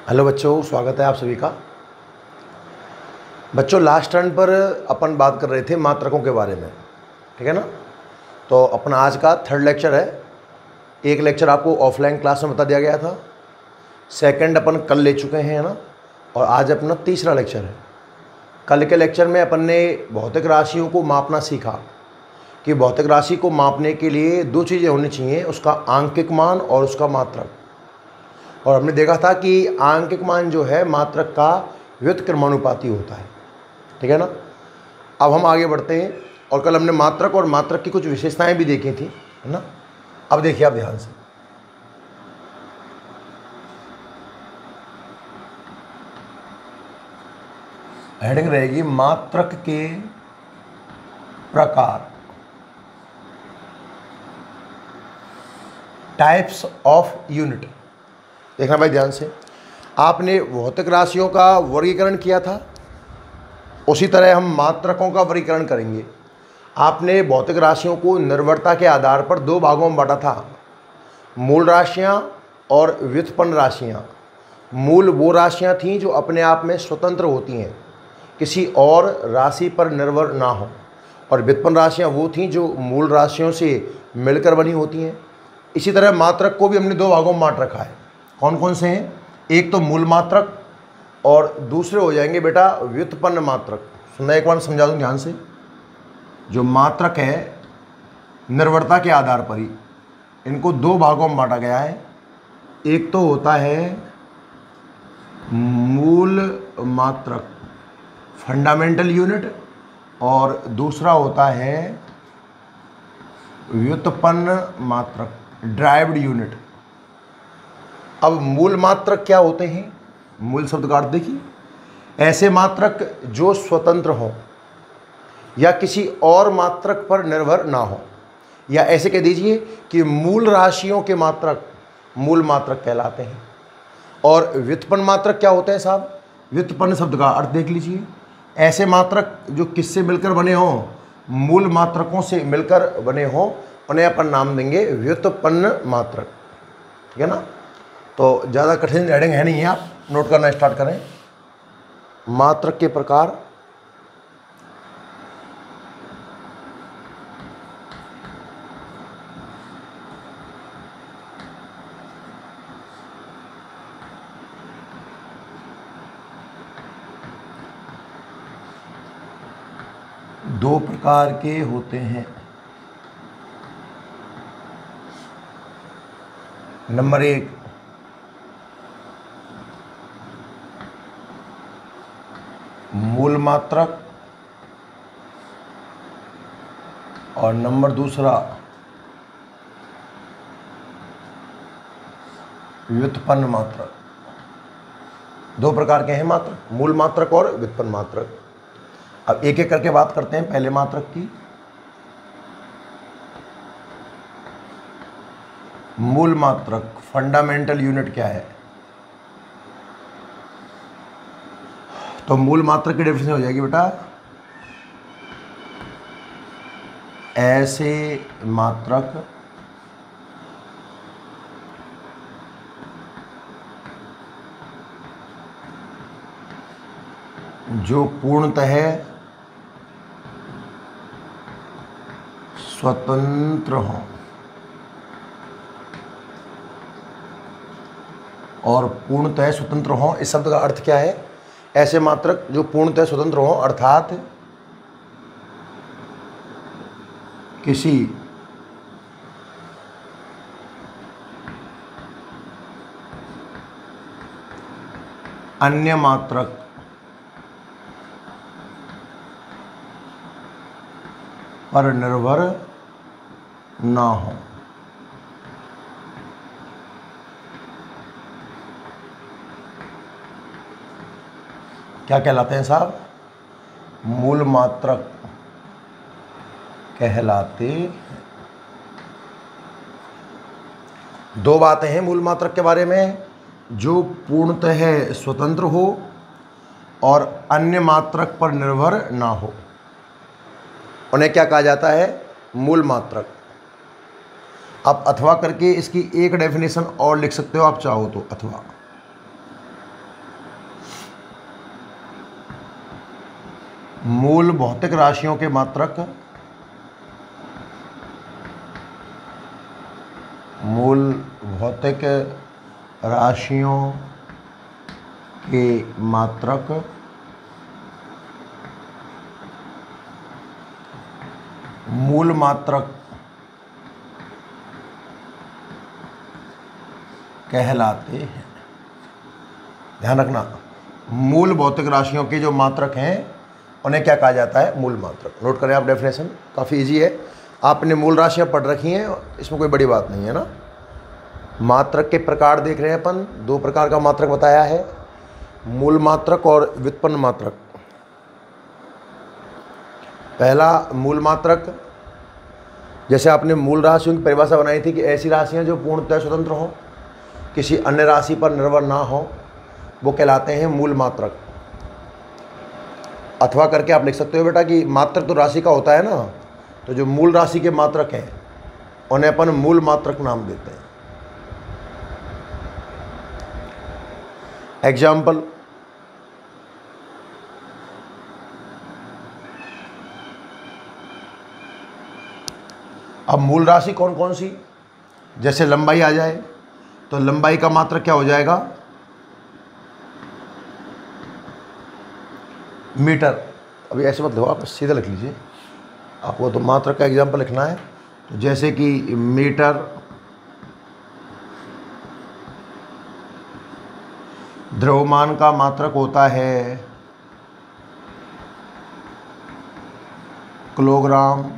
Hello बच्चों, स्वागत है आप सभी का। बच्चों, लास्ट टर्न पर अपन बात कर रहे थे मात्रकों के बारे में, ठीक है ना। तो अपना आज का थर्ड लेक्चर है। एक लेक्चर आपको ऑफलाइन क्लास में बता दिया गया था, सेकंड अपन कल ले चुके हैं, है ना। और आज अपना तीसरा लेक्चर है। कल के लेक्चर में अपन ने भौतिक राशियों को मापना सीखा कि भौतिक राशि को मापने के लिए दो चीज़ें होनी चाहिए, उसका आंकिक मान और उसका मात्रक। और हमने देखा था कि आंकिक मान जो है मात्रक का व्युत्क्रमानुपाती होता है, ठीक है ना। अब हम आगे बढ़ते हैं और कल हमने मात्रक और मात्रक की कुछ विशेषताएं भी देखी थी, है ना। अब देखिए आप ध्यान से, हेडिंग रहेगी मात्रक के प्रकार, टाइप्स ऑफ यूनिट। देखना भाई ध्यान से, आपने भौतिक राशियों का वर्गीकरण किया था, उसी तरह हम मात्रकों का वर्गीकरण करेंगे। आपने भौतिक राशियों को निर्भरता के आधार पर दो भागों में बांटा था, मूल राशियां और व्युत्पन्न राशियां। मूल वो राशियां थीं जो अपने आप में स्वतंत्र होती हैं, किसी और राशि पर निर्भर ना हो, और व्युत्पन्न राशियां वो थीं जो मूल राशियों से मिलकर बनी होती हैं। इसी तरह मात्रक को भी हमने दो भागों में बांट रखा है। कौन कौन से हैं? एक तो मूल मात्रक और दूसरे हो जाएंगे बेटा व्युत्पन्न मात्रक। सुनना, एक बार समझा दूं ध्यान से। जो मात्रक है निर्भरता के आधार पर ही इनको दो भागों में बांटा गया है। एक तो होता है मूल मात्रक, फंडामेंटल यूनिट, और दूसरा होता है व्युत्पन्न मात्रक, ड्राइव्ड यूनिट। अब मूल मात्रक क्या होते हैं? मूल शब्द का अर्थ देखिए, ऐसे मात्रक जो स्वतंत्र हों या किसी और मात्रक पर निर्भर ना हो, या ऐसे कह दीजिए कि मूल राशियों के मात्रक मूल मात्रक कहलाते हैं। और व्युत्पन्न मात्रक क्या होते हैं साहब? व्युत्पन्न शब्द का अर्थ देख लीजिए, ऐसे मात्रक जो किससे मिलकर बने हों? मूल मात्रकों से मिलकर बने हों, उन्हें अपन नाम देंगे व्युत्पन्न मात्रक, ठीक है ना। तो ज़्यादा कठिन हेडिंग है नहीं है, आप नोट करना स्टार्ट करें। मात्रक के प्रकार, दो प्रकार के होते हैं। नंबर एक, मूल मात्रक, और नंबर दूसरा व्युत्पन्न मात्रक। दो प्रकार के हैं मात्रक, मूल मात्रक और व्युत्पन्न मात्रक। अब एक एक करके बात करते हैं पहले मात्रक की। मूल मात्रक, फंडामेंटल यूनिट क्या है? तो मूल मात्रक की डेफिनेशन हो जाएगी बेटा, ऐसे मात्रक जो पूर्णतः स्वतंत्र हों, और पूर्णतः स्वतंत्र हों, इस शब्द का अर्थ क्या है? ऐसे मात्रक जो पूर्णतः स्वतंत्र हों, अर्थात किसी अन्य मात्रक पर निर्भर ना हो। क्या कहलाते हैं साहब? मूल मात्रक कहलाते। दो बातें हैं मूल मात्रक के बारे में, जो पूर्णतः स्वतंत्र हो और अन्य मात्रक पर निर्भर ना हो, उन्हें क्या कहा जाता है? मूल मात्रक। आप अथवा करके इसकी एक डेफिनेशन और लिख सकते हो आप चाहो तो, अथवा। मूल भौतिक राशियों के मात्रक, मूल भौतिक राशियों के मात्रक मूल मात्रक कहलाते हैं। ध्यान रखना, मूल भौतिक राशियों के जो मात्रक हैं उन्हें क्या कहा जाता है? मूल मात्रक। नोट करें आप डेफिनेशन, काफ़ी इजी है, आपने मूल राशियां पढ़ रखी हैं, इसमें कोई बड़ी बात नहीं है ना। मात्रक के प्रकार देख रहे हैं अपन, दो प्रकार का मात्रक बताया है, मूल मात्रक और व्युत्पन्न मात्रक। पहला मूल मात्रक, जैसे आपने मूल राशियों की परिभाषा बनाई थी कि ऐसी राशियां जो पूर्णतः स्वतंत्र हों, किसी अन्य राशि पर निर्भर ना हो, वो कहलाते हैं मूल मात्रक। अथवा करके आप लिख सकते हो बेटा कि मात्रक तो राशि का होता है ना, तो जो मूल राशि के मात्रक हैं उन्हें अपन मूल मात्रक नाम देते हैं। एग्जाम्पल, अब मूल राशि कौन कौन सी, जैसे लंबाई आ जाए तो लंबाई का मात्रक क्या हो जाएगा? मीटर। अभी ऐसे मत लो, आप सीधा लिख लीजिए, आपको तो मात्रक का एग्जाम्पल लिखना है। तो जैसे कि मीटर, द्रव्यमान का मात्रक होता है किलोग्राम,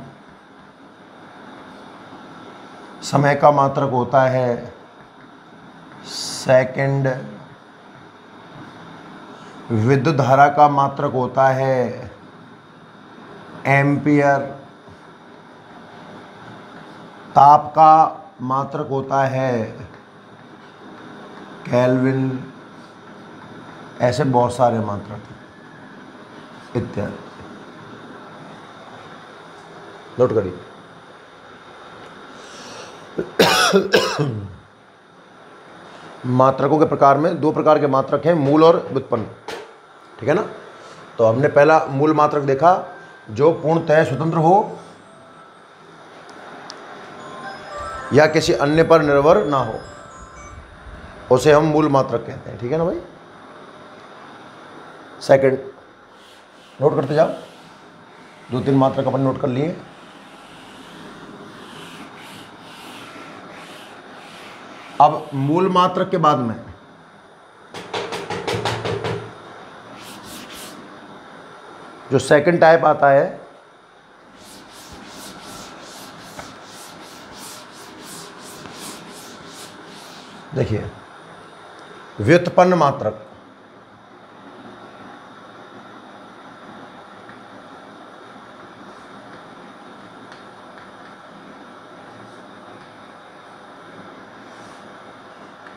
समय का मात्रक होता है सेकंड, विद्युत धारा का मात्रक होता है एम्पियर, ताप का मात्रक होता है केल्विन, ऐसे बहुत सारे मात्रक इत्यादि। नोट करिए। मात्रकों के प्रकार में दो प्रकार के मात्रक हैं, मूल और व्युत्पन्न, ठीक है ना। तो हमने पहला मूल मात्रक देखा, जो पूर्णतः स्वतंत्र हो या किसी अन्य पर निर्भर ना हो, उसे हम मूल मात्रक कहते हैं, ठीक है ना भाई। सेकंड, नोट करते जाओ, दो तीन मात्रक अपन नोट कर लिए। अब मूल मात्रक के बाद में जो सेकंड टाइप आता है, देखिए व्युत्पन्न मात्रक।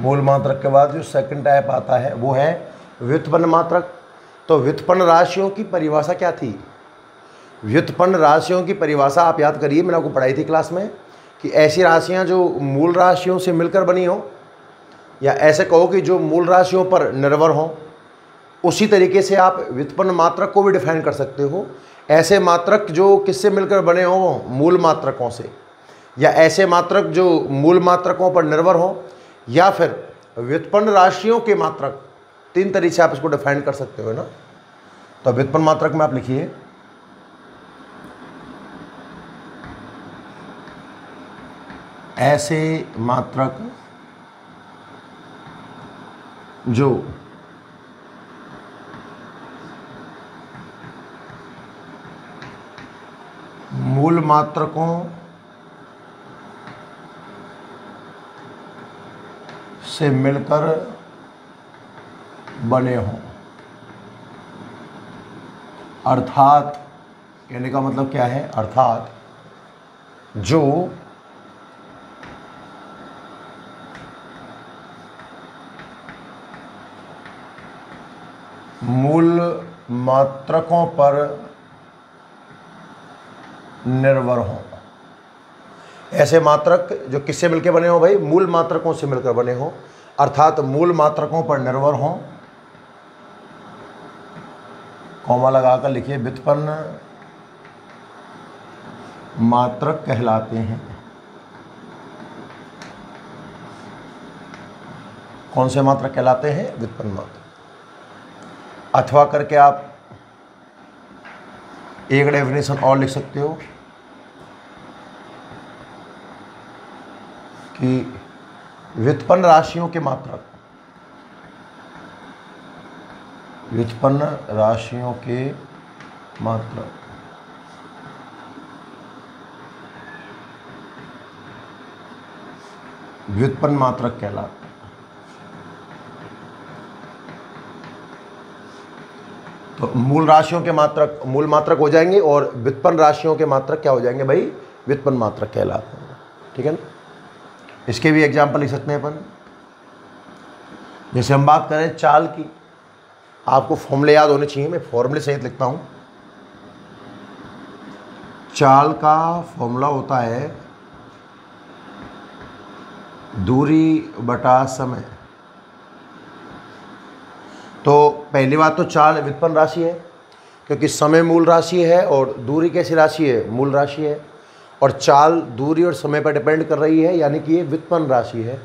मूल मात्रक के बाद जो सेकंड टाइप आता है वो है व्युत्पन्न मात्रक। तो व्युत्पन्न राशियों की परिभाषा क्या थी? व्युत्पन्न राशियों की परिभाषा आप याद करिए, मैंने आपको पढ़ाई थी क्लास में, कि ऐसी राशियां जो मूल राशियों से मिलकर बनी हो, या ऐसे कहो कि जो मूल राशियों पर निर्भर हो। उसी तरीके से आप व्युत्पन्न मात्रक को भी डिफाइन कर सकते हो। ऐसे मात्रक जो किससे मिलकर बने हो? मूल मात्रकों से। या ऐसे मात्रक जो मूल मात्रकों पर निर्भर हो, या फिर व्युत्पन्न राशियों के मात्रक। तीन तरीके से आप इसको डिफाइन कर सकते हो ना। तो व्युत्पन्न मात्रक में आप लिखिए ऐसे मात्रक जो मूल मात्रकों से मिलकर बने हों। अर्थात कहने का मतलब क्या है? अर्थात जो मूल मात्रकों पर निर्भर हों। ऐसे मात्रक जो किससे मिलकर बने हों भाई? मूल मात्रकों से मिलकर बने हों, अर्थात मूल मात्रकों पर निर्भर हों, कॉमा लगाकर लिखिए व्युत्पन्न मात्रक कहलाते हैं। कौन से मात्रक कहलाते हैं? व्युत्पन्न मात्रक। अथवा करके आप एक डेफिनेशन और लिख सकते हो कि व्युत्पन्न राशियों के मात्रक, व्युत्पन्न राशियों के मात्रक व्युत्पन्न मात्रक कहलाते हैं। तो मूल राशियों के मात्रक मूल मात्रक हो जाएंगे और व्युत्पन्न राशियों के मात्रक क्या हो जाएंगे भाई? व्युत्पन्न मात्रक कहलाते हैं। ठीक है ना? इसके भी एग्जाम्पल लिख सकते हैं अपन। जैसे हम बात करें चाल की, आपको फॉर्मूले याद होने चाहिए, मैं फॉर्मूले सहित लिखता हूं। चाल का फॉर्मूला होता है दूरी बटा समय। तो पहली बात तो चाल व्युत्पन्न राशि है, क्योंकि समय मूल राशि है और दूरी कैसी राशि है? मूल राशि है। और चाल दूरी और समय पर डिपेंड कर रही है, यानी कि ये व्युत्पन्न राशि है।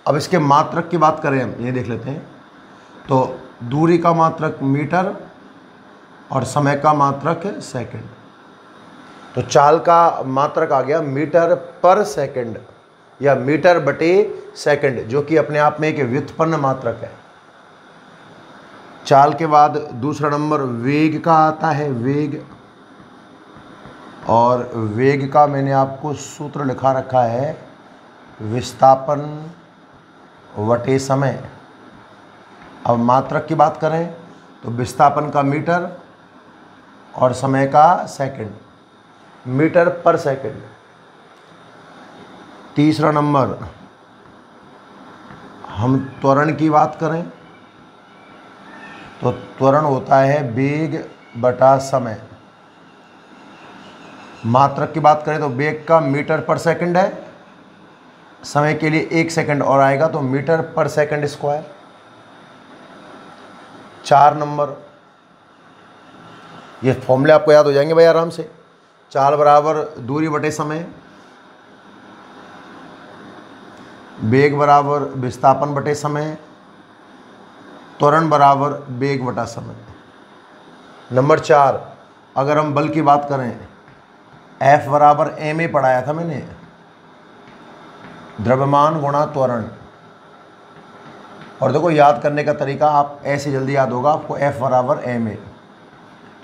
अब इसके मात्रक की बात करें, हम ये देख लेते हैं। तो दूरी का मात्रक मीटर और समय का मात्रक है सेकंड। तो चाल का मात्रक आ गया मीटर पर सेकंड या मीटर बटे सेकंड, जो कि अपने आप में एक व्युत्पन्न मात्रक है। चाल के बाद दूसरा नंबर वेग का आता है, वेग। और वेग का मैंने आपको सूत्र लिखा रखा है विस्थापन वटे समय। अब मात्रक की बात करें तो विस्थापन का मीटर और समय का सेकंड, मीटर पर सेकंड। तीसरा नंबर हम त्वरण की बात करें तो त्वरण होता है वेग बटा समय। मात्रक की बात करें तो वेग का मीटर पर सेकंड है, समय के लिए 1 सेकंड और आएगा तो मीटर पर सेकंड स्क्वायर। 4 नंबर, ये फॉर्मूले आपको याद हो जाएंगे भाई आराम से। चाल बराबर दूरी बटे समय, वेग बराबर विस्थापन बटे समय, त्वरण बराबर वेग बटा समय। नंबर 4, अगर हम बल की बात करें, F बराबर ma पढ़ाया था मैंने, द्रव्यमान गुणा त्वरण। और देखो याद करने का तरीका आप ऐसे जल्दी याद होगा आपको। F बराबर ma,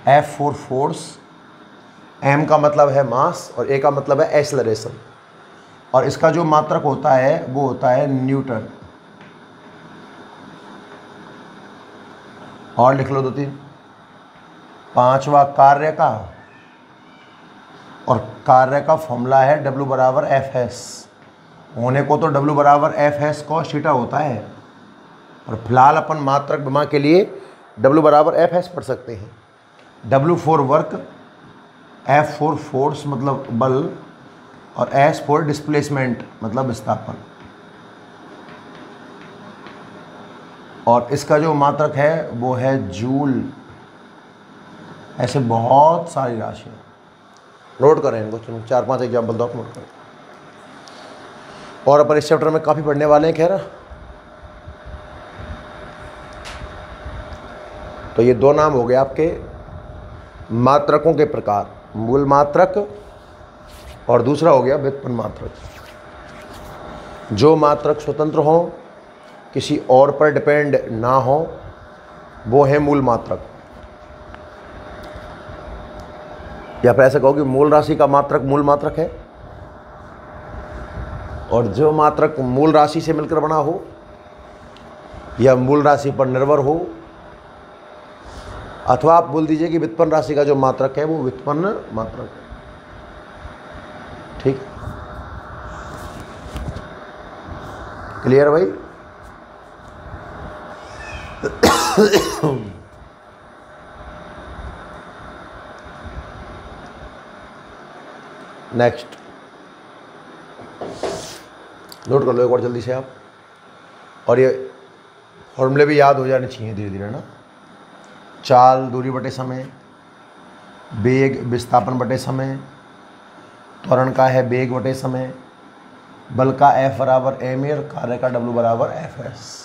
F for force, m का मतलब है मास और a का मतलब है एक्सेलरेशन। और इसका जो मात्रक होता है वो होता है न्यूटन। और लिख लो 2-3। 5वां कार्य का, और कार्य का फॉर्मूला है W बराबर Fs। होने को तो W बराबर Fs cos थीटा होता है, और फिलहाल अपन मात्रक विमा के लिए W बराबर Fs पढ़ सकते हैं। W for work, F for force मतलब बल, और S फॉर डिस्प्लेसमेंट मतलब विस्थापन। और इसका जो मात्रक है वो है जूल। ऐसे बहुत सारी राशियाँ नोट करें इनको, 4-5 एग्जाम्पल दो आप नोट करें। और अपन इस चैप्टर में काफ़ी पढ़ने वाले हैं खैर। तो ये 2 नाम हो गए आपके मात्रकों के प्रकार, मूल मात्रक और दूसरा हो गया व्युत्पन्न मात्रक। जो मात्रक स्वतंत्र हो, किसी और पर डिपेंड ना हो, वो है मूल मात्रक। या फिर ऐसा कहो कि मूल राशि का मात्रक मूल मात्रक है, और जो मात्रक मूल राशि से मिलकर बना हो या मूल राशि पर निर्भर हो, अथवा आप बोल दीजिए कि व्युत्पन्न राशि का जो मात्रक है वो व्युत्पन्न मात्रक है। ठीक, क्लियर भाई? नेक्स्ट नोट कर लो एक बार जल्दी से आप, और ये फॉर्मूले भी याद हो जाने चाहिए धीरे धीरे ना। चाल दूरी बटे समय, वेग विस्थापन बटे समय, त्वरण का है वेग बटे समय, बल का F बराबर ma और कार्य का W बराबर Fs।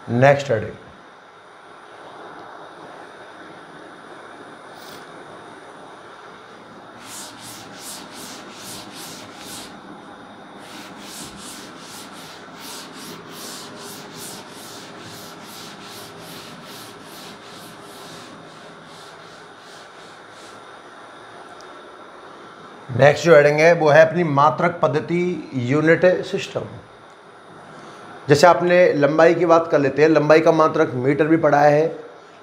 नेक्स्ट हेडिंग, नेक्स्ट जो हेडिंग है वो है अपनी मात्रक पद्धति यूनिट सिस्टम। जैसे आपने लंबाई की बात कर लेते हैं, लंबाई का मात्रक मीटर भी पढ़ा है,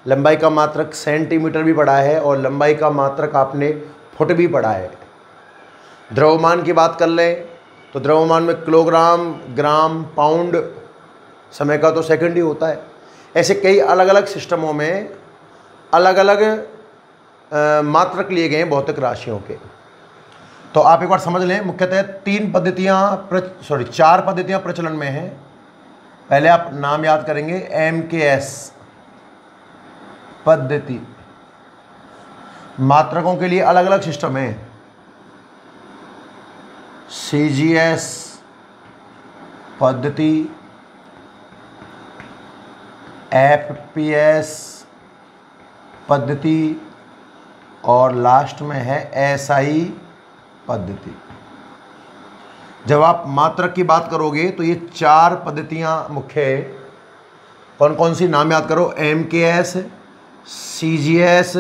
लंबाई का मात्रक सेंटीमीटर भी पढ़ा है और लंबाई का मात्रक आपने फुट भी पढ़ा है। द्रव्यमान की बात कर लें तो द्रव्यमान में किलोग्राम, ग्राम, पाउंड, समय का तो सेकंड ही होता है। ऐसे कई अलग अलग सिस्टमों में अलग अलग मात्रक लिए गए हैं भौतिक राशियों के। तो आप एक बार समझ लें, मुख्यतः चार पद्धतियाँ प्रचलन में हैं। पहले आप नाम याद करेंगे, MKS पद्धति, मात्रकों के लिए अलग अलग सिस्टम है। CGS पद्धति, FPS पद्धति और लास्ट में है SI पद्धति। जब आप मात्रक की बात करोगे तो ये चार पद्धतियाँ मुख्य है। कौन कौन सी, नाम याद करो, MKS, CGS,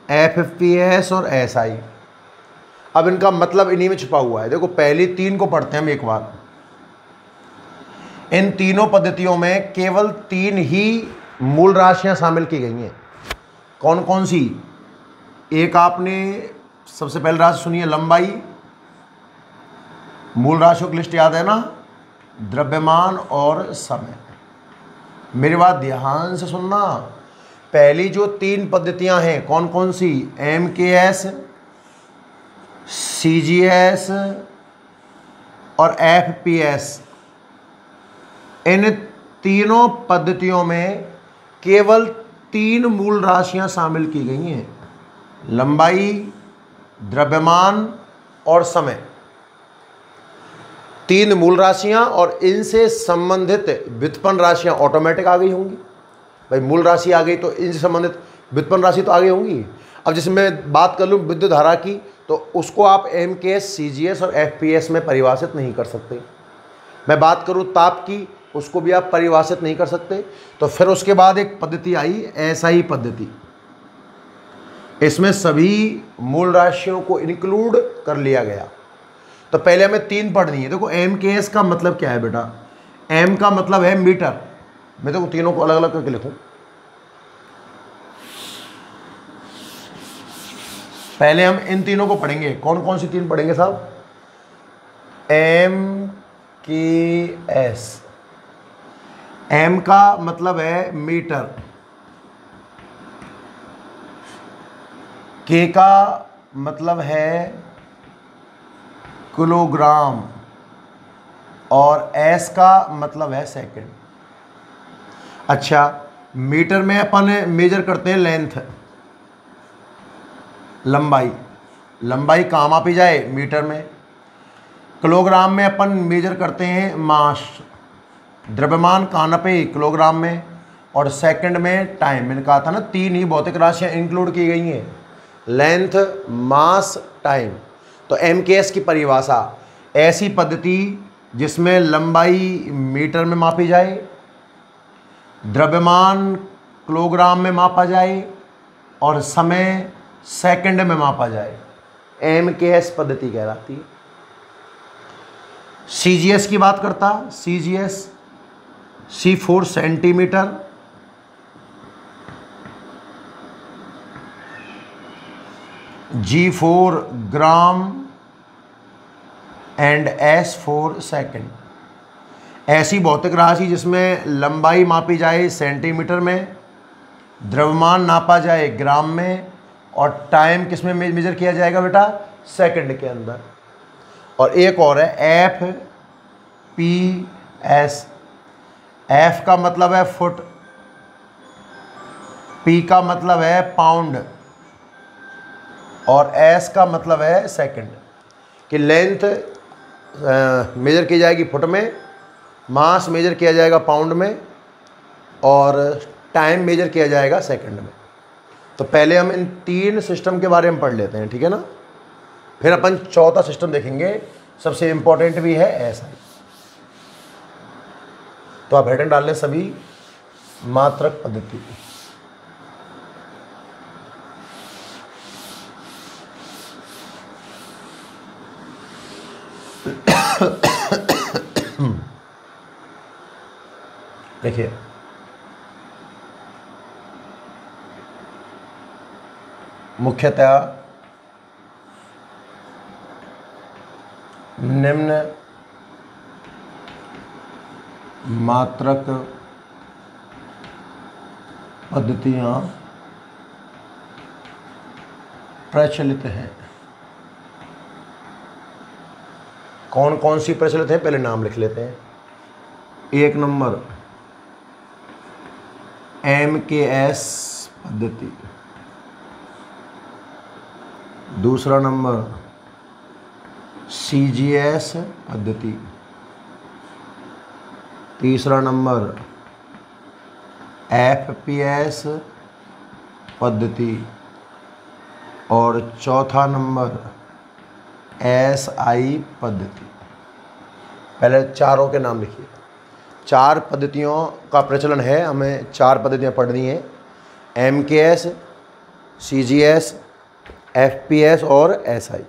FPS और SI। अब इनका मतलब इन्हीं में छुपा हुआ है। देखो पहली तीन को पढ़ते हैं हम एक बार। इन तीनों पद्धतियों में केवल तीन ही मूल राशियां शामिल की गई हैं। कौन कौन सी? एक आपने सबसे पहले राशि सुनी है लंबाई, मूल राशियों की लिस्ट याद है ना, द्रव्यमान और समय। मेरी बात ध्यान से सुनना। पहली जो तीन पद्धतियां हैं कौन कौन सी? MKS, CGS और FPS। इन तीनों पद्धतियों में केवल तीन मूल राशियां शामिल की गई हैं, लंबाई, द्रव्यमान और समय। तीन मूल राशियां और इनसे संबंधित व्युत्पन्न राशियां ऑटोमेटिक आ गई होंगी। भाई मूल राशि आ गई तो इनसे संबंधित व्युत्पन्न राशि तो आगे होंगी। अब जैसे मैं बात कर लूँ विद्युत धारा की, तो उसको आप MKS, CGS और FPS में परिभाषित नहीं कर सकते। मैं बात करूँ ताप की, उसको भी आप परिभाषित नहीं कर सकते। तो फिर उसके बाद एक पद्धति आई SI पद्धति। इसमें सभी मूल राशियों को इंक्लूड कर लिया गया। तो पहले हमें तीन पढ़नी है। देखो MKS का मतलब क्या है बेटा? M का मतलब है मीटर। मैं देखो तीनों को अलग अलग करके लिखूं। पहले हम इन तीनों को पढ़ेंगे। कौन कौन सी तीन पढ़ेंगे साहब? MKS। M का मतलब है मीटर, K का मतलब है किलोग्राम और S का मतलब है सेकंड। अच्छा, मीटर में अपन मेजर करते हैं लेंथ, लंबाई। लंबाई कहाँ मापी जाए? मीटर में। किलोग्राम में अपन मेजर करते हैं मास। द्रव्यमान कहाँ नापे? किलोग्राम में। और सेकंड में टाइम। मैंने कहा था ना तीन ही भौतिक राशियाँ इंक्लूड की गई हैं, लेंथ, मास, टाइम। तो MKS की परिभाषा ऐसी पद्धति जिसमें लंबाई मीटर में मापी जाए, द्रव्यमान किलोग्राम में मापा जाए और समय सेकंड में मापा जाए। MKS पद्धति कहलाती है। CGS की बात करता, CGS C4 centimetre, G4 gram and S4 second. ऐसी भौतिक राशि जिसमें लंबाई मापी जाए सेंटीमीटर में, द्रव्यमान नापा जाए ग्राम में, और टाइम किस में मेजर किया जाएगा बेटा? सेकंड के अंदर। और एक और है FPS। F का मतलब है फुट, P का मतलब है पाउंड, और S का मतलब है सेकंड। कि लेंथ मेजर की जाएगी फुट में, मास मेजर किया जाएगा पाउंड में, और टाइम मेजर किया जाएगा सेकंड में। तो पहले हम इन 3 सिस्टम के बारे में पढ़ लेते हैं, ठीक है ना। फिर अपन चौथा सिस्टम देखेंगे, सबसे इंपॉर्टेंट भी है SI। तो आप हेडिंग डाल लें सभी मात्रक पद्धति। देखिए, मुख्यतः निम्न मात्रक पद्धतियां प्रचलित हैं। कौन कौन सी प्रचलित है, पहले नाम लिख लेते हैं। 1 नंबर MKS पद्धति, दूसरा नंबर CGS पद्धति, तीसरा नंबर FPS पद्धति, और चौथा नंबर SI पद्धति। पहले चारों के नाम लिखिए। 4 पद्धतियों का प्रचलन है, हमें 4 पद्धतियाँ पढ़नी है। MKS, CGS, FPS और SI।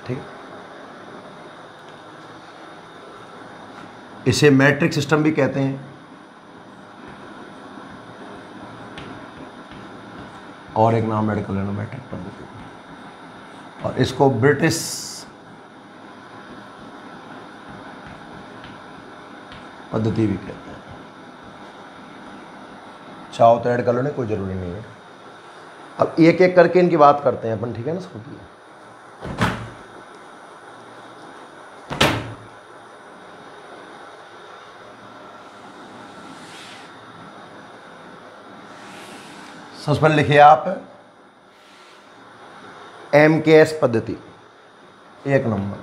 ठीक, इसे मैट्रिक सिस्टम भी कहते हैं, और एक नाम ऐड कर लेना मैट्रिक पद्धति, और इसको ब्रिटिश पद्धति भी कहते हैं। चाहो तो ऐड कर लेना, कोई ज़रूरी नहीं है। अब एक एक करके इनकी बात करते हैं अपन, ठीक है ना। समझिए, सबसे पहले लिखिए आप MKS पद्धति 1 नंबर।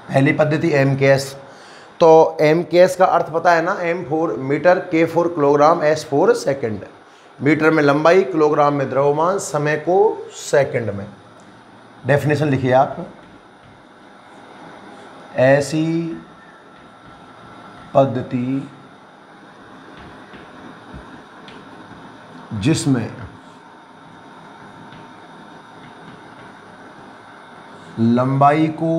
पहली पद्धति MKS। तो MKS का अर्थ पता है ना, M4 metre, K4 kilogram, S4 second. Metre में लंबाई, किलोग्राम में द्रव्यमान, समय को सेकंड में। डेफिनेशन लिखिए आप। ऐसी पद्धति जिसमें लंबाई को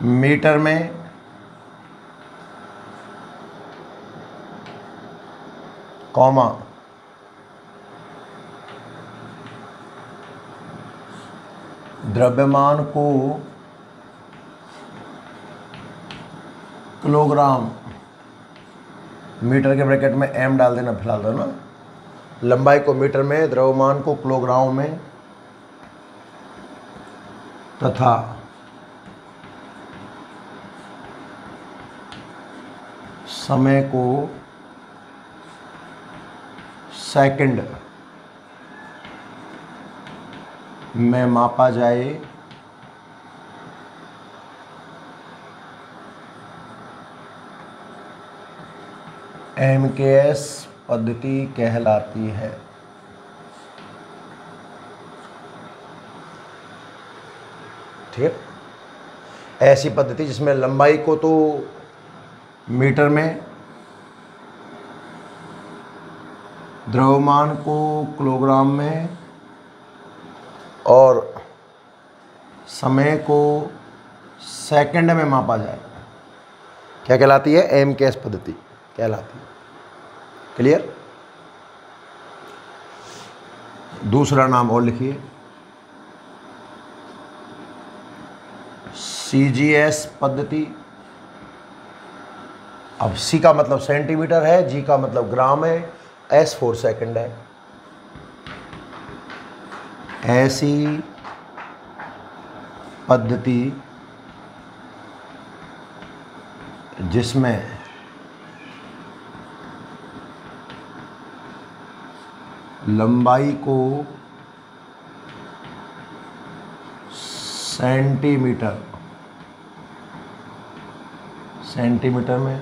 मीटर में, कॉमा, द्रव्यमान को किलोग्राम, मीटर के ब्रैकेट में M डाल देना फिलहाल, है ना। लंबाई को मीटर में, द्रव्यमान को किलोग्राम में, तथा समय को सेकंड में मापा जाए MKS पद्धति कहलाती है। ठीक है, ऐसी पद्धति जिसमें लंबाई को तो मीटर में, द्रव्यमान को किलोग्राम में और समय को सेकंड में मापा जाए। क्या कहलाती है? MKS पद्धति कहलाती है। क्लियर? दूसरा नाम और लिखिए, CGS पद्धति। अब C का मतलब सेंटीमीटर है, G का मतलब ग्राम है, S 4 सेकंड है। ऐसी पद्धति जिसमें लंबाई को सेंटीमीटर में,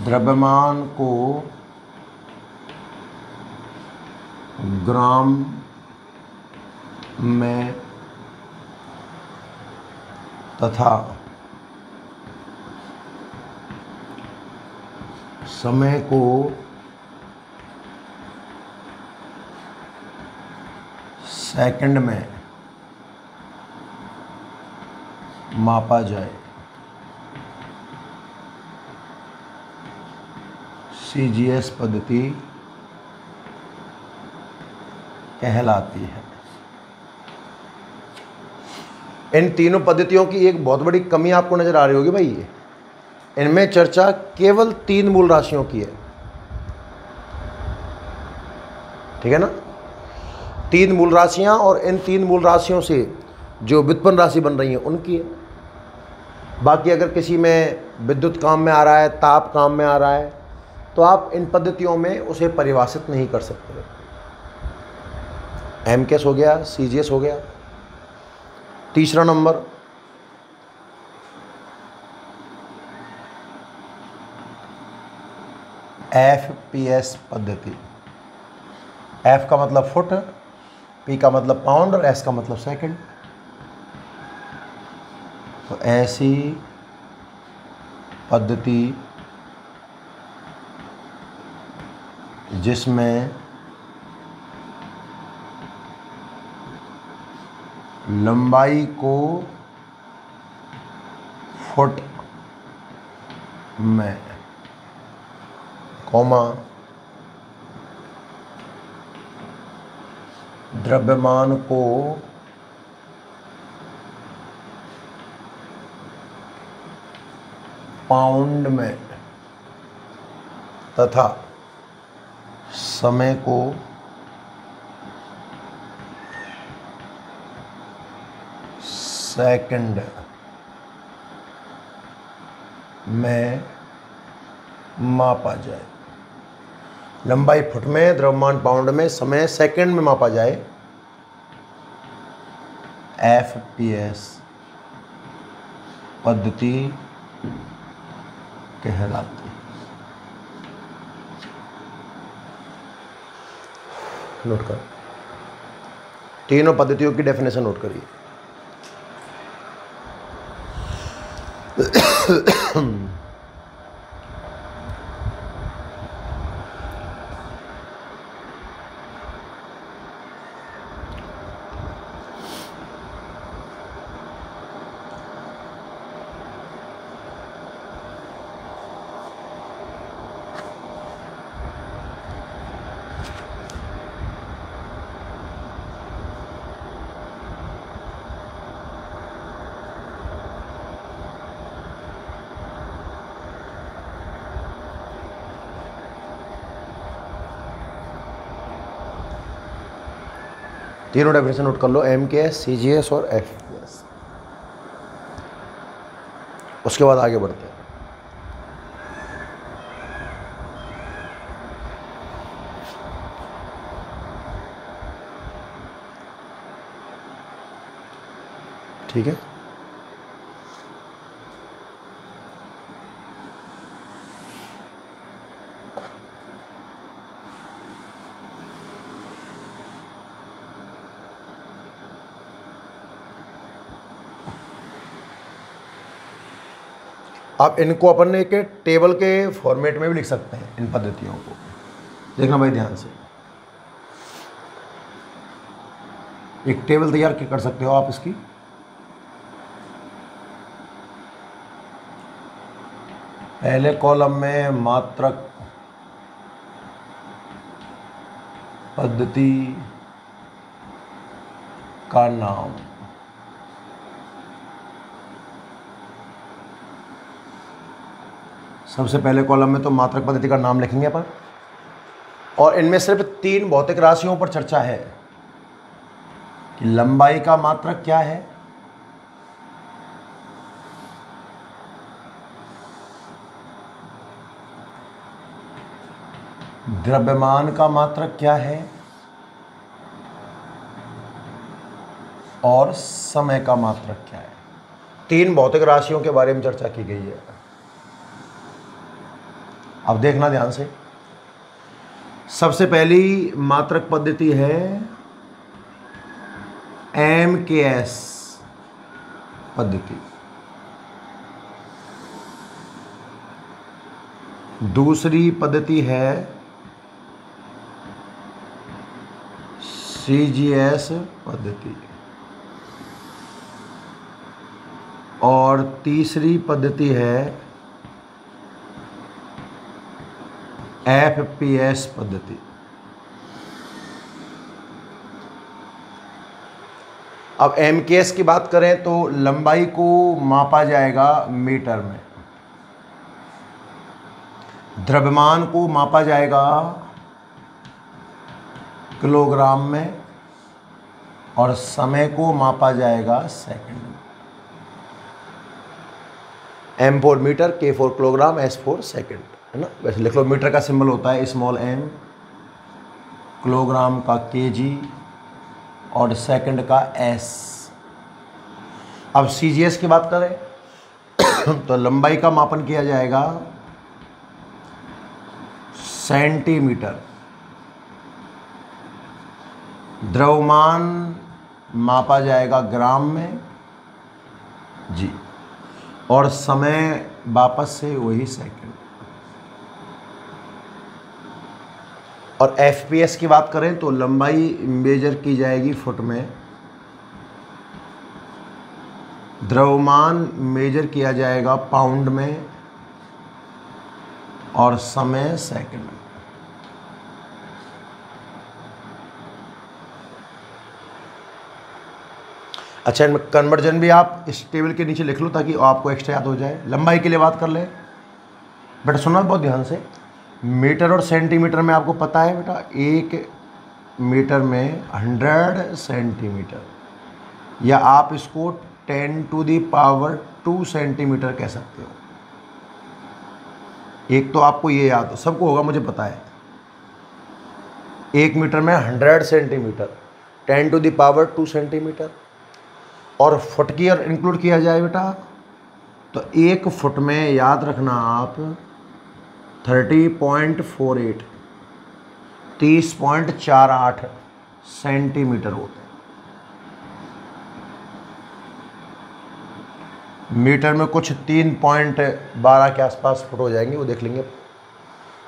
द्रव्यमान को ग्राम में तथा समय को सेकंड में मापा जाए। CGS पद्धति कहलाती है। इन तीनों पद्धतियों की एक बहुत बड़ी कमी आपको नजर आ रही होगी भाई, ये इनमें चर्चा केवल 3 मूल राशियों की है। ठीक है ना? 3 मूल राशियां, और इन 3 मूल राशियों से जो व्युत्पन्न राशि बन रही है उनकी है। बाकी अगर किसी में विद्युत काम में आ रहा है, ताप काम में आ रहा है, तो आप इन पद्धतियों में उसे परिभाषित नहीं कर सकते। MKS हो गया, CGS हो गया। तीसरा नंबर FPS पद्धति। F का मतलब फुट, P का मतलब पाउंड और S का मतलब सेकंड। तो ऐसी पद्धति जिसमें लंबाई को फुट में, कॉमा, द्रव्यमान को पाउंड में तथा समय को सेकंड में मापा जाए। लंबाई फुट में, द्रव्यमान पाउंड में, समय सेकंड में मापा जाए। FPS पद्धति कहलाती है। नोट कर, तीनों पद्धतियों की डेफिनेशन नोट करिए। तीनों डेफिनेशन नोट कर लो, MKS, CGS और FPS। उसके बाद आगे बढ़ते हैं। ठीक है। आप इनको अपन एक टेबल के फॉर्मेट में भी लिख सकते हैं, इन पद्धतियों को। देखना भाई ध्यान से, एक टेबल तैयार कर सकते हो आप इसकी। पहले कॉलम में मात्रक पद्धति का नाम, सबसे पहले कॉलम में तो मात्रक पद्धति का नाम लिखेंगे अपन, और इनमें सिर्फ 3 भौतिक राशियों पर चर्चा है कि लंबाई का मात्रक क्या है, द्रव्यमान का मात्रक क्या है, और समय का मात्रक क्या है। 3 भौतिक राशियों के बारे में चर्चा की गई है। अब देखना ध्यान से, सबसे पहली मात्रक पद्धति है MKS पद्धति, दूसरी पद्धति है CGS पद्धति, और तीसरी पद्धति है FPS पद्धति। अब MKS की बात करें तो लंबाई को मापा जाएगा मीटर में, द्रव्यमान को मापा जाएगा किलोग्राम में, और समय को मापा जाएगा सेकंड में। M for metre, K for kilogram, S for second, है ना। वैसे लिख लो, मीटर का सिंबल होता है स्मॉल m, किलोग्राम का kg, और सेकंड का s। अब CGS की बात करें तो लंबाई का मापन किया जाएगा सेंटीमीटर, द्रव्यमान मापा जाएगा ग्राम में जी, और समय वापस से वही सेकंड। और FPS की बात करें तो लंबाई मेजर की जाएगी फुट में, द्रव्यमान मेजर किया जाएगा पाउंड में, और समय सेकंड में। अच्छा, इनमें कन्वर्जन भी आप इस टेबल के नीचे लिख लो ताकि आपको एक्स्ट्रा याद हो जाए। लंबाई के लिए बात कर ले बेटा, सुनना बहुत ध्यान से। मीटर और सेंटीमीटर में आपको पता है बेटा, 1 मीटर में 100 सेंटीमीटर, या आप इसको 10⁻² सेंटीमीटर कह सकते हो। एक तो आपको ये याद सबको होगा, मुझे पता है, 1 मीटर में 100 सेंटीमीटर, 10⁻² सेंटीमीटर। और फुट की और इंक्लूड किया जाए बेटा तो 1 फुट में याद रखना आप 30.48 30.48 सेंटीमीटर होते हैं। मीटर में कुछ 3.12 के आसपास फुट हो जाएंगे, वो देख लेंगे।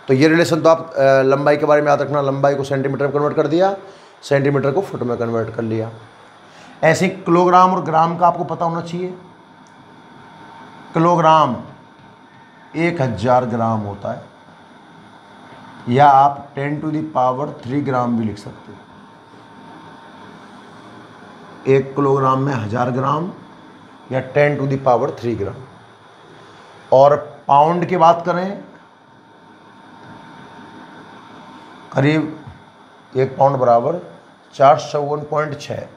तो ये रिलेशन तो आप लंबाई के बारे में याद रखना, लंबाई को सेंटीमीटर में कन्वर्ट कर दिया, सेंटीमीटर को फुट में कन्वर्ट कर लिया। ऐसे किलोग्राम और ग्राम का आपको पता होना चाहिए। किलोग्राम 1000 ग्राम होता है, या आप 10⁻³ ग्राम भी लिख सकते हो। 1 किलोग्राम में 1000 ग्राम या 10⁻³ ग्राम। और पाउंड की बात करें, करीब 1 पाउंड बराबर 454.6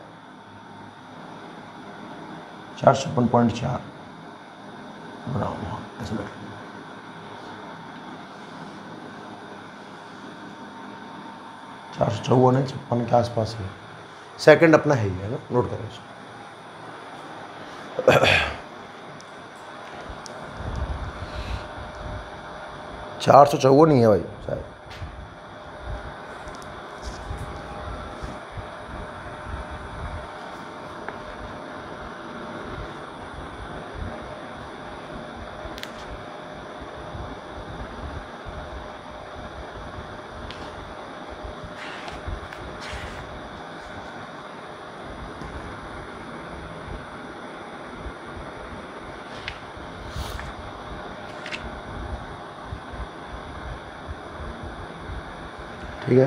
456.4 ग्राम। हाँ, ऐसे लग 454 है, 56 के आसपास है। सेकंड अपना है ही है ना, नोट करें इसको। $454 नहीं है भाई शायद। ठीक है,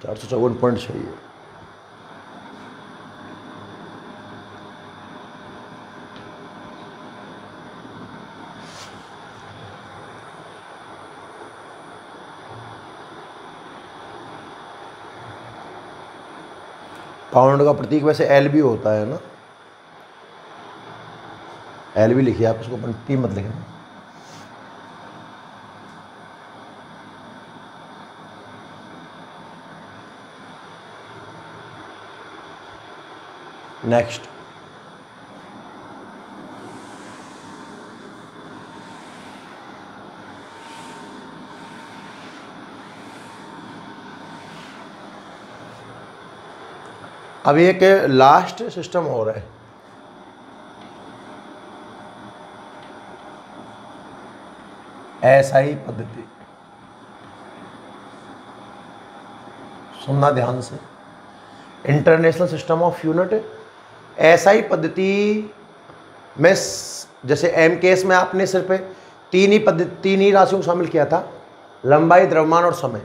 $454 चाहिए। पाउंड का प्रतीक वैसे एल भी होता है ना, एल भी लिखिए आप, इसको टी मत लिखना। नेक्स्ट, अब एक लास्ट सिस्टम हो रहा है, एसआई पद्धति। सुनना ध्यान से, international system of unit. SI पद्धति में जैसे एम केस में आपने सिर्फ तीन ही राशियों को शामिल किया था, लंबाई, द्रव्यमान और समय।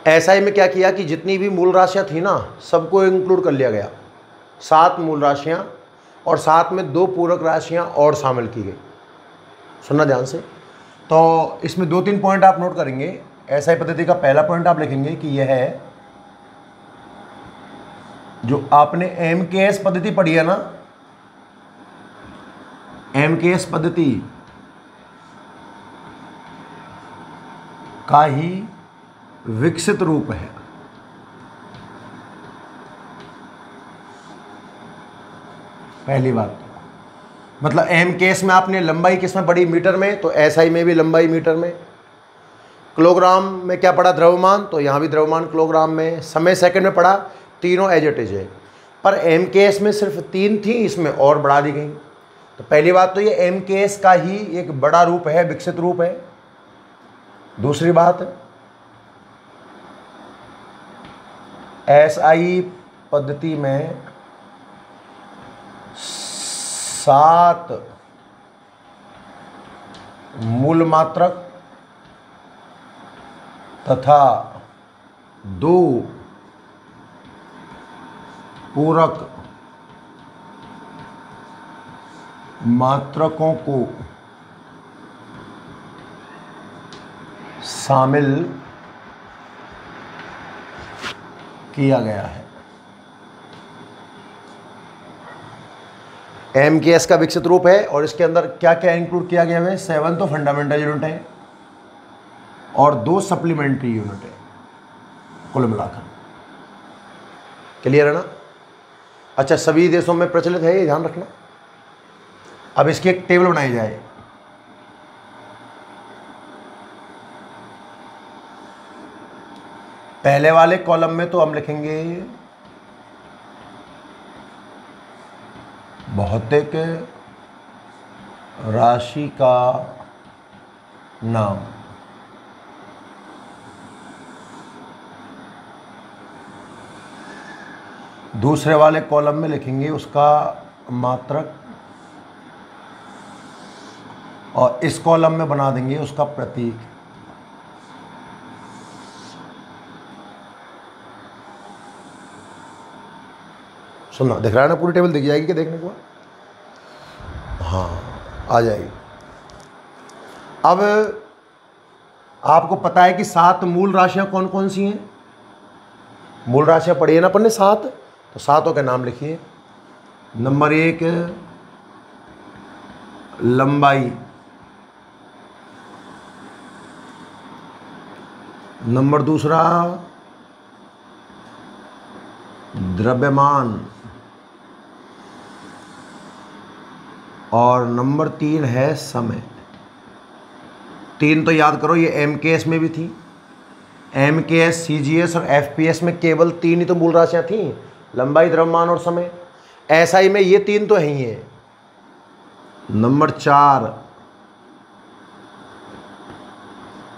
एसआई में क्या किया कि जितनी भी मूल राशियां थी ना, सबको इंक्लूड कर लिया गया। 7 मूल राशियां और साथ में 2 पूरक राशियां और शामिल की गई। सुनना ध्यान से। तो इसमें 2-3 पॉइंट आप नोट करेंगे। एसआई पद्धति का पहला पॉइंट आप लिखेंगे कि यह है जो आपने एमकेएस पद्धति पढ़ी है ना, एमकेएस पद्धति का ही विकसित रूप है। पहली बात, मतलब एम केस में आपने लंबाई किसमें पढ़ी, मीटर में, तो एसआई में भी लंबाई मीटर में। किलोग्राम में क्या पढ़ा, द्रव्यमान, तो यहाँ भी द्रव्यमान किलोग्राम में। समय सेकंड में पढ़ा, तीनों एज इट इज है। पर एम केस में सिर्फ 3 थी, इसमें और बढ़ा दी गई। तो पहली बात तो ये एम केस का ही एक बड़ा रूप है, विकसित रूप है। दूसरी बात, एसआई पद्धति में 7 मूल मात्रक तथा 2 पूरक मात्रकों को शामिल किया गया है। एमकेएस का विकसित रूप है और इसके अंदर क्या क्या इंक्लूड किया गया है, 7 तो फंडामेंटल यूनिट है और 2 सप्लीमेंट्री यूनिट है, कुल मिलाकर। क्लियर है ना। अच्छा, सभी देशों में प्रचलित है, ये ध्यान रखना। अब इसकी एक टेबल बनाई जाए। पहले वाले कॉलम में तो हम लिखेंगे भौतिक राशि का नाम। दूसरे वाले कॉलम में लिखेंगे उसका मात्रक और इस कॉलम में बना देंगे उसका प्रतीक। सुनना, दिख रहा है ना, पूरी टेबल दिख जाएगी क्या देखने के बाद? हाँ, आ जाएगी। अब आपको पता है कि 7 मूल राशियां कौन कौन सी हैं। मूल राशियां पढ़ी है ना अपन ने 7, तो 7 के नाम लिखिए। नंबर 1 लंबाई, नंबर दूसरा द्रव्यमान, और नंबर 3 है समय। 3 तो याद करो, ये MKS में भी थी। MKS, CGS और FPS में केवल 3 ही तो मूल राशियां थी, लंबाई, द्रव्यमान और समय। SI में ये 3 तो है ही है। नंबर 4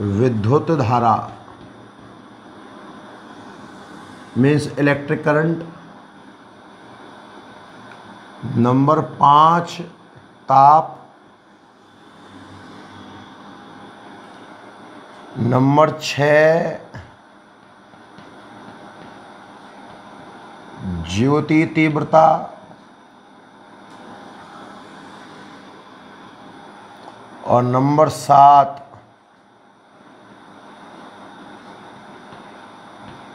विद्युत धारा, मीन्स इलेक्ट्रिक करंट। नंबर 5 ताप। नंबर 6 ज्योति तीव्रता। और नंबर 7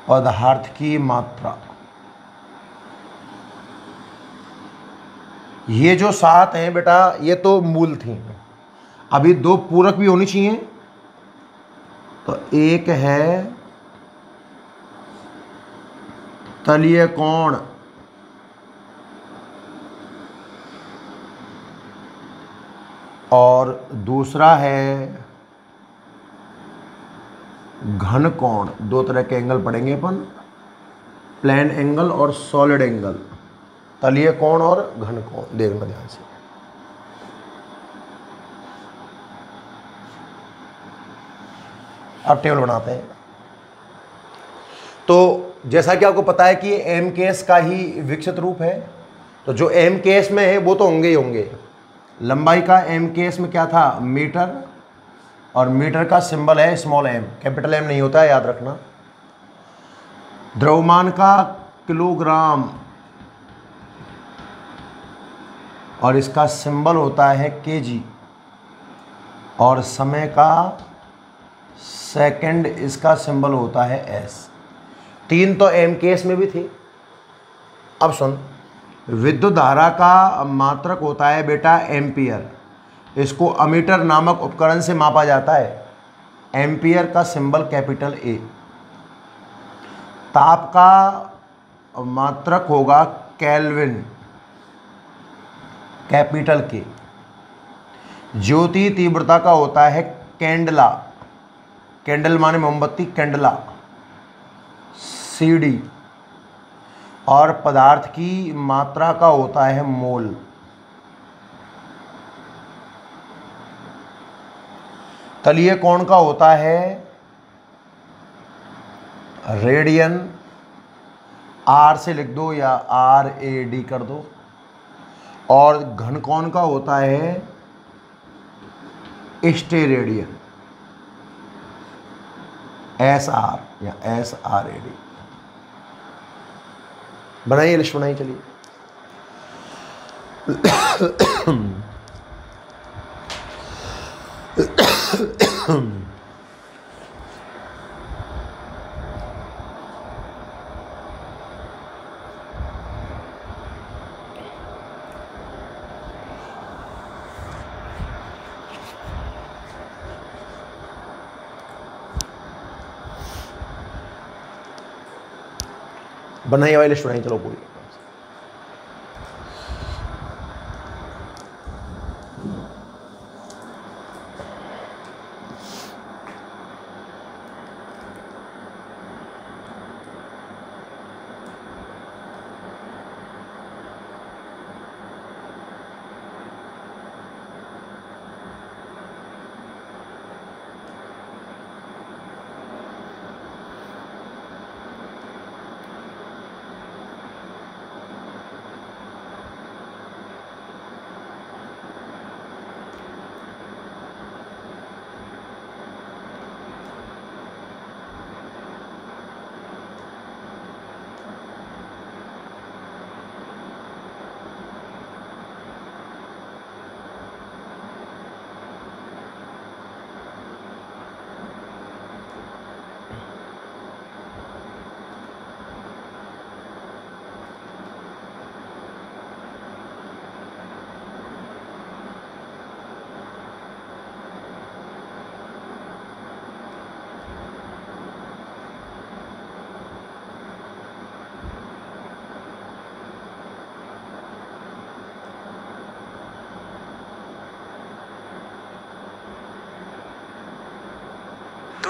पदार्थ की मात्रा। ये जो 7 हैं बेटा, ये तो मूल थी। अभी 2 पूरक भी होनी चाहिए। तो एक है तलीय कोण, और दूसरा है घन कोण। 2 तरह के एंगल पढ़ेंगे अपन, प्लेन एंगल और सॉलिड एंगल। तलीय कोण और घन कोण देखना ध्यान से। अब टेबल बनाते हैं। तो जैसा कि आपको पता है कि MKS का ही विकसित रूप है, तो जो MKS में है वो तो होंगे ही होंगे। लंबाई का MKS में क्या था, मीटर, और मीटर का सिंबल है स्मॉल m, कैपिटल M नहीं होता है, याद रखना। द्रव्यमान का किलोग्राम, और इसका सिंबल होता है kg, और समय का सेकंड, इसका सिंबल होता है s। 3 तो MKS में भी थी। अब सुन, विद्युत धारा का मात्रक होता है बेटा एम्पियर। इसको अमीटर नामक उपकरण से मापा जाता है। एम्पियर का सिंबल कैपिटल A। ताप का मात्रक होगा केल्विन, कैपिटल K। ज्योति तीव्रता का होता है कैंडला, कैंडल माने मोमबत्ती, कैंडला, CD। और पदार्थ की मात्रा का होता है मोल। तलीय कोण का होता है रेडियन, R से लिख दो या RAD कर दो। और घन कोण का होता है स्टेरेडियन, SR या SRAD। बनाइए, लिस्ट बनाइए, चलिए। बनाइए वाली लिस्ट बनाइए, चलो पूरी।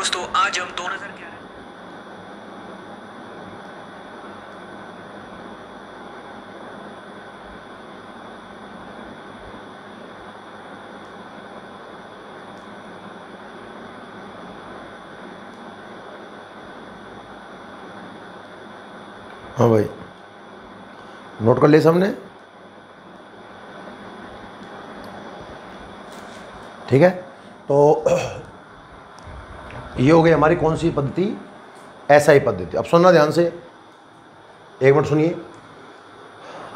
दोस्तों आज हम 2011 हाँ भाई, नोट कर लिया सबने? ठीक है, तो ये हो गई हमारी कौन सी पद्धति? एसआई पद्धति। अब सुनना ध्यान से, एक मिनट सुनिए।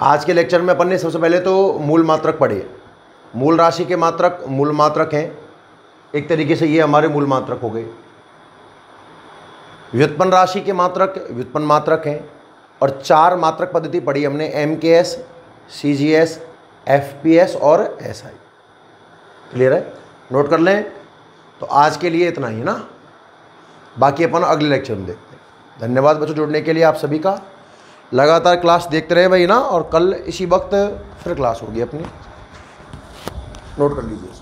आज के लेक्चर में अपन ने सबसे पहले तो मूल मात्रक पढ़े। मूल राशि के मात्रक मूल मात्रक हैं, एक तरीके से ये हमारे मूल मात्रक हो गए। व्युत्पन्न राशि के मात्रक व्युत्पन्न मात्रक हैं, और 4 मात्रक पद्धति पढ़ी हमने, एमकेएस, सीजीएस, एफपीएस और एसआई। क्लियर है? नोट कर लें। तो आज के लिए इतना ही ना, बाकी अपन अगले लेक्चर में देखते हैं। धन्यवाद बच्चों जुड़ने के लिए आप सभी का। लगातार क्लास देखते रहे भाई ना, और कल इसी वक्त फिर क्लास होगी अपनी। नोट कर लीजिए।